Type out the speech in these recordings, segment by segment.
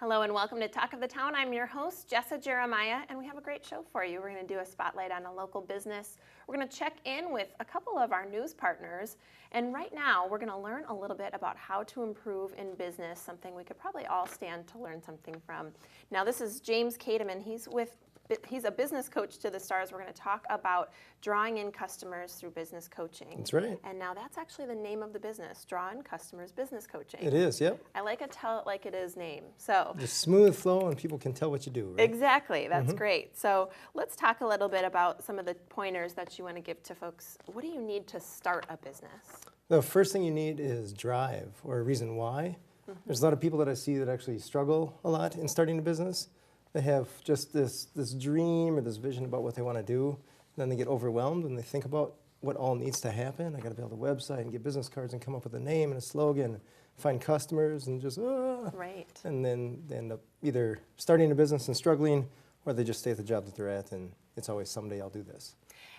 Hello and welcome to Talk of the Town. I'm your host, Jessa Jeremiah, and we have a great show for you. We're going to do a spotlight on a local business. We're going to check in with a couple of our news partners, and right now we're going to learn a little bit about how to improve in business, something we could probably all stand to learn something from. Now this is James Kateman. He's a business coach to the stars. We're going to talk about drawing in customers through business coaching. That's right. And now that's actually the name of the business, Draw In Customers Business Coaching. It is, yep. I like a tell it like it is name. So Just smooth flow and people can tell what you do, right? exactly, that's great. So let's talk a little bit about some of the pointers that you want to give to folks. What do you need to start a business? The first thing you need is drive or a reason why. There's a lot of people that I see that actually struggle a lot in starting a business. They have just this dream or this vision about what they want to do. And then they get overwhelmed and they think about what all needs to happen. I got to build a website and get business cards and come up with a name and a slogan, find customers and just, Right. And then they end up either starting a business and struggling, or they just stay at the job that they're at and it's always someday I'll do this.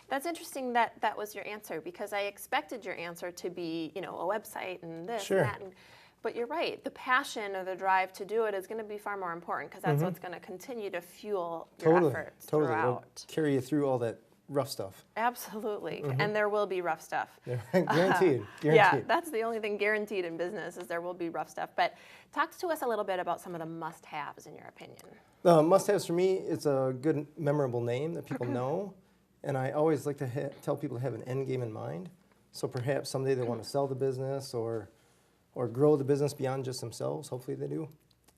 That's interesting that that was your answer, because I expected your answer to be, a website and this Sure. and that. But you're right. The passion or the drive to do it is going to be far more important, because that's what's going to continue to fuel your efforts It'll throughout. carry you through all that rough stuff. Absolutely. And there will be rough stuff. Guaranteed. Yeah, that's the only thing guaranteed in business, is there will be rough stuff. But talk to us a little bit about some of the must-haves in your opinion. The must-haves for me, it's a good, memorable name that people know. And I always like to tell people to have an end game in mind. So perhaps someday they want to sell the business or grow the business beyond just themselves. Hopefully they do.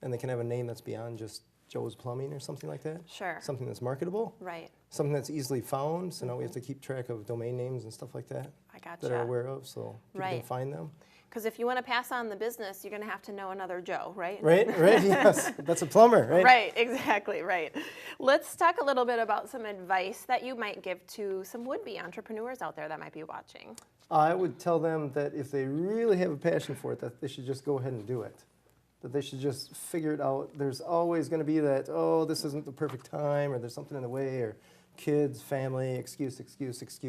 And they can have a name that's beyond just Joe's Plumbing or something like that. Sure. Something that's marketable. Right. Something that's easily found. So now we have to keep track of domain names and stuff like that. I gotcha. That are aware of, so people can Right. find them. Because if you want to pass on the business, you're going to have to know another Joe, right? Right, yes. That's a plumber, right? Right, exactly, right. Let's talk a little bit about some advice that you might give to some would-be entrepreneurs out there that might be watching. I would tell them that if they really have a passion for it, that they should just go ahead and do it. That they should just figure it out. There's always going to be that, this isn't the perfect time, or there's something in the way, or kids, family, excuse. Just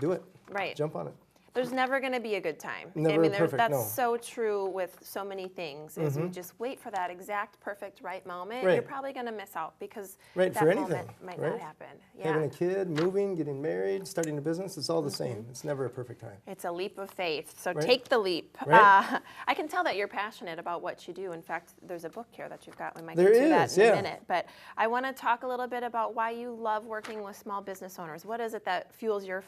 do it. Right. Jump on it. There's never going to be a good time. Never perfect, that's no. so true with so many things, is you just wait for that exact perfect right moment. Right. You're probably going to miss out, because Right, that for moment anything, might right? not happen. Yeah. Having a kid, moving, getting married, starting a business, it's all the same. It's never a perfect time. It's a leap of faith, so Right. take the leap. Right. I can tell that you're passionate about what you do. In fact, there's a book here that you've got. We might There get to that is, in a yeah. minute. But I want to talk a little bit about why you love working with small business owners. What is it that fuels your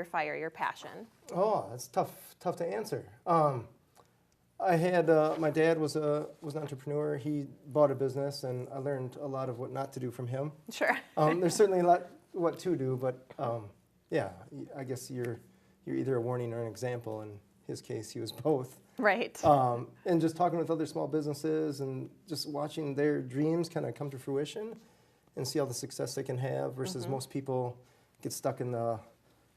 fire, your passion? Oh, that's tough to answer. I had my dad was an entrepreneur. He bought a business, and I learned a lot of what not to do from him. Sure. There's certainly a lot what to do, but yeah, I guess you're either a warning or an example. In his case, he was both. Right. And just talking with other small businesses and just watching their dreams kind of come to fruition, and see all the success they can have versus most people get stuck in the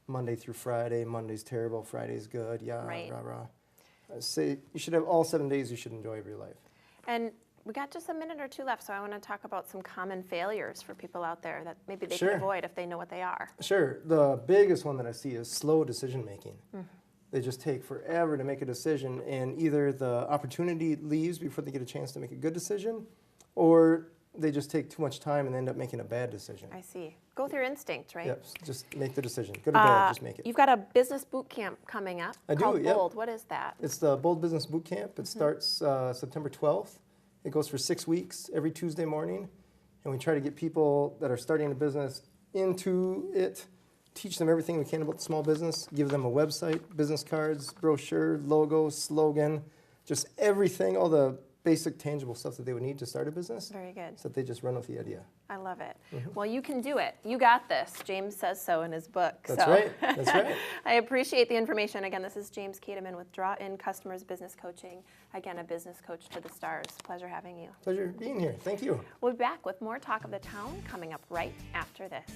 Monday through Friday. Monday's terrible, Friday's good. Yeah, Right. rah rah. I say you should have all 7 days you should enjoy of your life. And we got just a minute or two left, so I want to talk about some common failures for people out there that maybe they Sure. can avoid if they know what they are. Sure. The biggest one that I see is slow decision making. They just take forever to make a decision, and either the opportunity leaves before they get a chance to make a good decision, or they just take too much time and end up making a bad decision. I see. Go with your instinct, right? Yep, just make the decision. Good or bad, just make it. You've got a business boot camp coming up I do, called yep. Bold. What is that? It's the Bold Business Boot Camp. It starts September 12th. It goes for 6 weeks, every Tuesday morning. And we try to get people that are starting a business into it, teach them everything we can about the small business, give them a website, business cards, brochure, logo, slogan, just everything, all the basic tangible stuff that they would need to start a business. Very good. So that they just run with the idea. I love it. Well, you can do it. You got this. James says so in his book. That's right. That's right. I appreciate the information. Again, this is James Kateman with Draw In Customers Business Coaching. Again, a business coach to the stars. Pleasure having you. Pleasure being here. Thank you. We'll be back with more Talk of the Town coming up right after this.